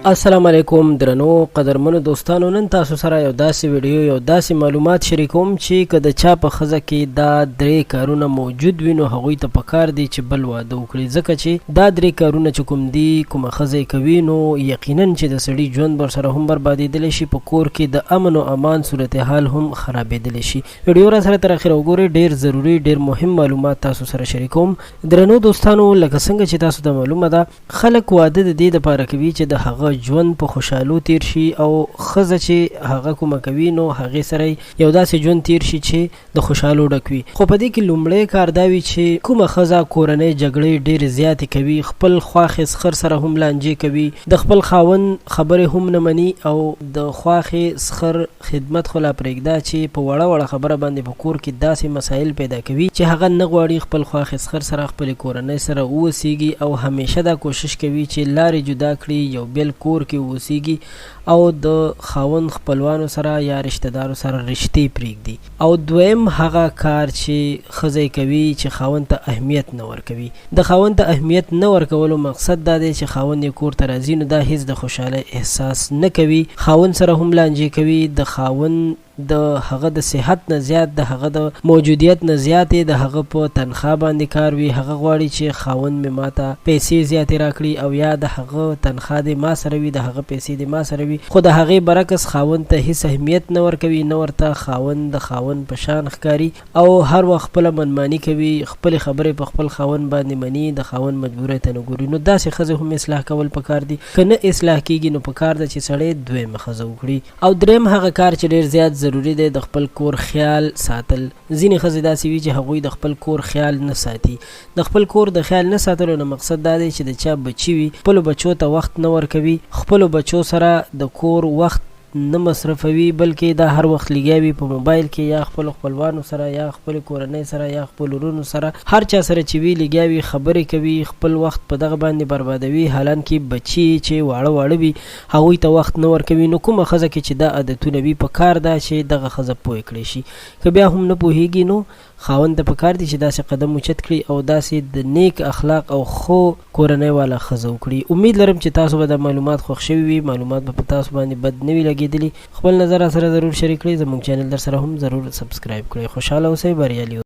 السلام علیکم درنو قدرمنو دوستانو، نن تاسو سره یو داسې ویډیو یو داسې معلومات شریکوم چې که د چا په ښځه کې دا درې کارونه موجود وي نو هغوی ته پکار دی چې بل واده وکړي، ځکه چې دا درې کارونه چې کوم دي کومه ښځه یې کوي نو یقینا چې د سړي ژوند ورسره هم بربادېدلی شي، په کور کې د امن و امان صورتحال هم خرابېدلی شي. ویډیو را سره تر اخره وګورئ، ډېر ضروري ډېر مهم معلومات تاسو سره شریکوم. درنو دوستانو، لکه څنګه چې تاسو ته معلومه ده خلک واده د دې دپاره کوي چې د هغه ژوند په خوشحالو تیر شي او ښځه چې هغه کومه کوي نو هغې سره یو داسې ژوند تیر شي چې د خوشحالو ډک وي. خو په دې کې لومړی کار دا وي چې کومه ښځه کورنۍ جګړې ډېرې زیاتې کوي، خپل خواښې سخر سره هم لانجې کوي، د خپل خاوند خبرې هم نه مني او د خواښې سخر خدمت خو لا پرېږده چې په وړه وړه خبره باندې په کور کې داسې مسایل پیدا کوي چې هغه نه غواړي خپل خواښې سخر سره خپلې کورنۍ سره واوسیږي او همیشه دا کوشش کوي چې لارې جدا کړي، یو بل کور کې اوسیږي او د خاوند خپلوانو سره یا رشته دارو سره رشتې پرېږدي. او دویم هغه کار چې ښځه کوي چې خاوند ته اهمیت نه ورکوي. د خاوند ته اهمیت نه ورکولو مقصد دا دی چې خاوند یې کور ته راځي نو دا هیڅ د خوشحالۍ احساس نه کوي، خاوند سره هم لانجې کوي، د خاوند د هغه د صحت نه زیات د هغه د موجودیت نه زیاتې د هغه په تنخوا باندې کار وي، هغه غواړي چې خاوند مې ماته پیسې زیاتې راکړي او یا د هغه تنخوا دې ما سره وي، د هغه پیسې دې ما سره وي. خو د هغې برعکس خاوند ته هیڅ اهمیت نه ورکوي، نه ورته خاوند د خاوند په شان ښکاري او هر وخت خپله منماني کوي، خپلې خبرې په خپل خاوند باندې مني، د خاوند مجبورۍ ته نه ګوري. نو داسې ښځې هم اصلاح کول پکار دي، که نه اصلاح کېږي نو پکار ده چې سړی دویمه ښځه وکړي. او دریم هغه کار چې ډېر زیات ضروري دی د خپل کور خیال ساتل. ځینې ښځې داسې وي چې هغوی د خپل کور خیال نه ساتي. د خپل کور د خیال نه ساتلو نه مقصد دا دی چې د چا بچي وي خپلو بچو ته وخت نه ورکوي، خپلو بچو سره د کور وخت نه مصرفوي، بلکې دا هر وخت لګیا وي په موبایل کې یا خپلو خپلوانو سره یا خپلې کورنۍ سره یا خپل ورونو سره، هر چا سره چې وي لګیا وي، خبرې کوي، خپل وخت په دغه باندې بربادوي، حالانکې بچي چې واړه وي هغوی ته وخت نه ورکوي. نو کومه ښځه کې چې دا عادتونه وي پکار ده چې دغه ښځه پوه کړی شي. که بیا هم نه پوهېږي نو خاوند ته پکار دی چې داسې قدم اوچت کړي او داسې د نیک اخلاق او خو کورنۍ والا ښځه وکړي. امید لرم چې تاسو به دا معلومات خوښ شوي وي، معلومات به په تاسو باندې بد نه وي لګېدلي. خپل نظر سره ضرور شریک کړئ، زموږ چینل در سره هم ضرور سبسکرایب کړئ. خوشحاله اوسئ، بریالي